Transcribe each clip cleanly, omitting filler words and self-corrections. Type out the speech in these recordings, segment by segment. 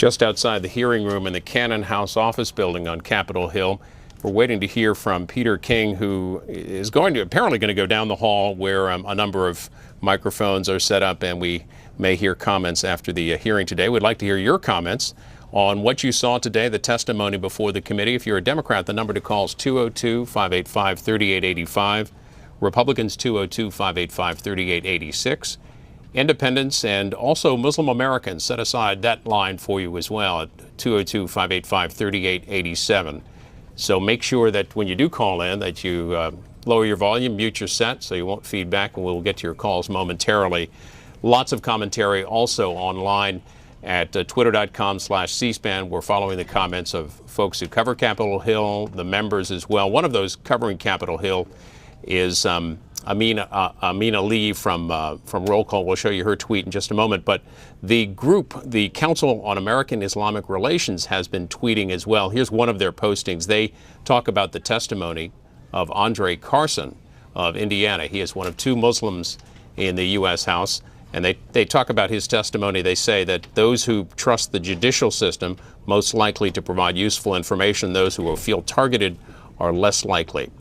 Just outside the hearing room in the Cannon House office building on Capitol Hill. We're waiting to hear from Peter King, who is apparently going to go down the hall where a number of microphones are set up, and we may hear comments after the hearing today. We'd like to hear your comments on what you saw today, the testimony before the committee. If you're a Democrat, the number to call is 202-585-3885. Republicans, 202-585-3886. Independents and also Muslim Americans, set aside that line for you as well at 202-585-3887. So make sure that when you do call in that you lower your volume, mute your set so you won't feedback, and we'll get to your calls momentarily. Lots of commentary also online at twitter.com/cspan. We're following the comments of folks who cover Capitol Hill, the members as well. One of those covering Capitol Hill is Amina Lee from Roll Call. We'll show you her tweet in just a moment. But the group, the Council on American Islamic Relations, has been tweeting as well. Here's one of their postings. They talk about the testimony of Andre Carson of Indiana. He is one of two Muslims in the U.S. House. And they talk about his testimony. They say that those who trust the judicial system most likely to provide useful information. Those who will feel targeted are less likely.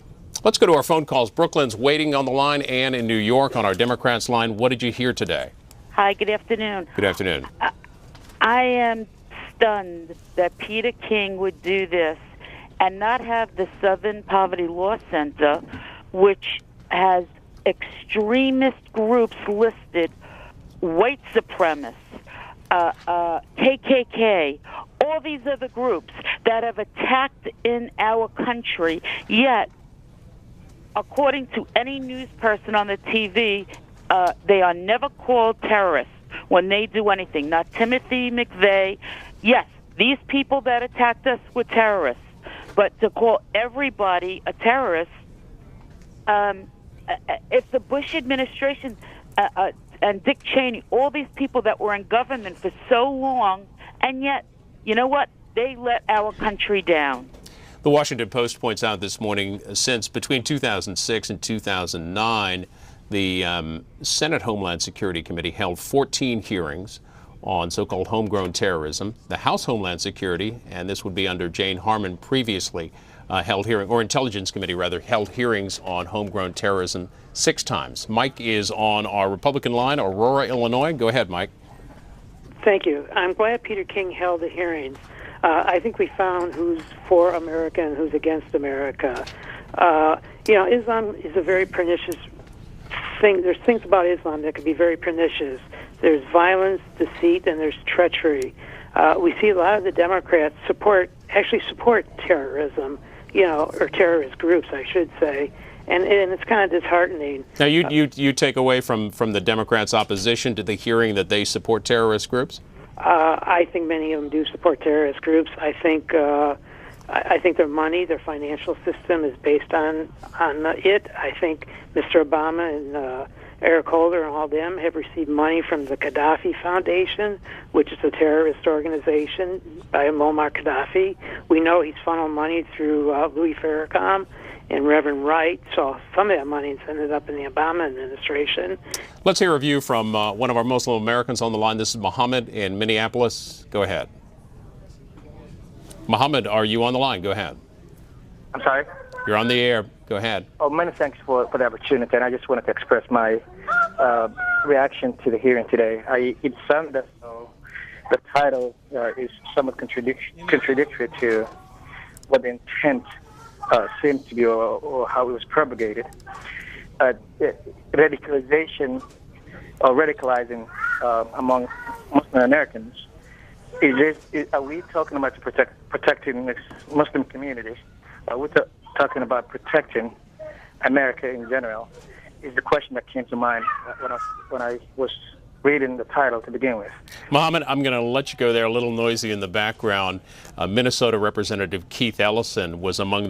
Let's go to our phone calls. Brooklyn's waiting on the line. Ann in New York on our Democrats line. What did you hear today? Hi, good afternoon. Good afternoon. I am stunned that Peter King would do this and not have the Southern Poverty Law Center, which has extremist groups listed, white supremacists, KKK, all these other groups that have attacked in our country, yet according to any news person on the TV, they are never called terrorists when they do anything. Not Timothy McVeigh. Yes, these people that attacked us were terrorists. But to call everybody a terrorist, if the Bush administration and Dick Cheney, all these people that were in government for so long, and yet, you know what? They let our country down. The Washington Post points out this morning, since between 2006 and 2009, the Senate Homeland Security Committee held 14 hearings on so-called homegrown terrorism. The House Homeland Security, and this would be under Jane Harman, previously held hearing, or Intelligence Committee rather, held hearings on homegrown terrorism 6 times. Mike is on our Republican line, Aurora, Illinois. Go ahead, Mike. Thank you. I'm glad Peter King held the hearings. I think we found who's for America and who's against America. Islam is a very pernicious thing. There's things about Islam that can be very pernicious. There's violence, deceit, and there's treachery. We see a lot of the Democrats actually support terrorism, or terrorist groups, I should say. And it's kind of disheartening. Now, you take away from the Democrats' opposition to the hearing that they support terrorist groups? I think many of them do support terrorist groups. I think their money, their financial system is based on it. I think Mr. Obama and Eric Holder and all them have received money from the Gaddafi Foundation, which is a terrorist organization by Muammar Gaddafi. We know he's funneled money through Louis Farrakhan and Reverend Wright, so some of that money's ended up in the Obama administration. Let's hear a view from one of our Muslim Americans on the line. This is Mohammed in Minneapolis. Go ahead. Mohammed, are you on the line? Go ahead. I'm sorry? You're on the air. Go ahead. Oh, many thanks for the opportunity, and I just wanted to express my reaction to the hearing today. It sounded as though the title is somewhat contradictory to what the intent seemed to be, or how it was propagated. Radicalization or radicalizing among Muslim Americans. Are we talking about protecting the Muslim community? Are we talking about protecting America in general? Is the question that came to mind when I was reading the title to begin with. Mohammed, I'm going to let you go there. A little noisy in the background. Minnesota Representative Keith Ellison was among the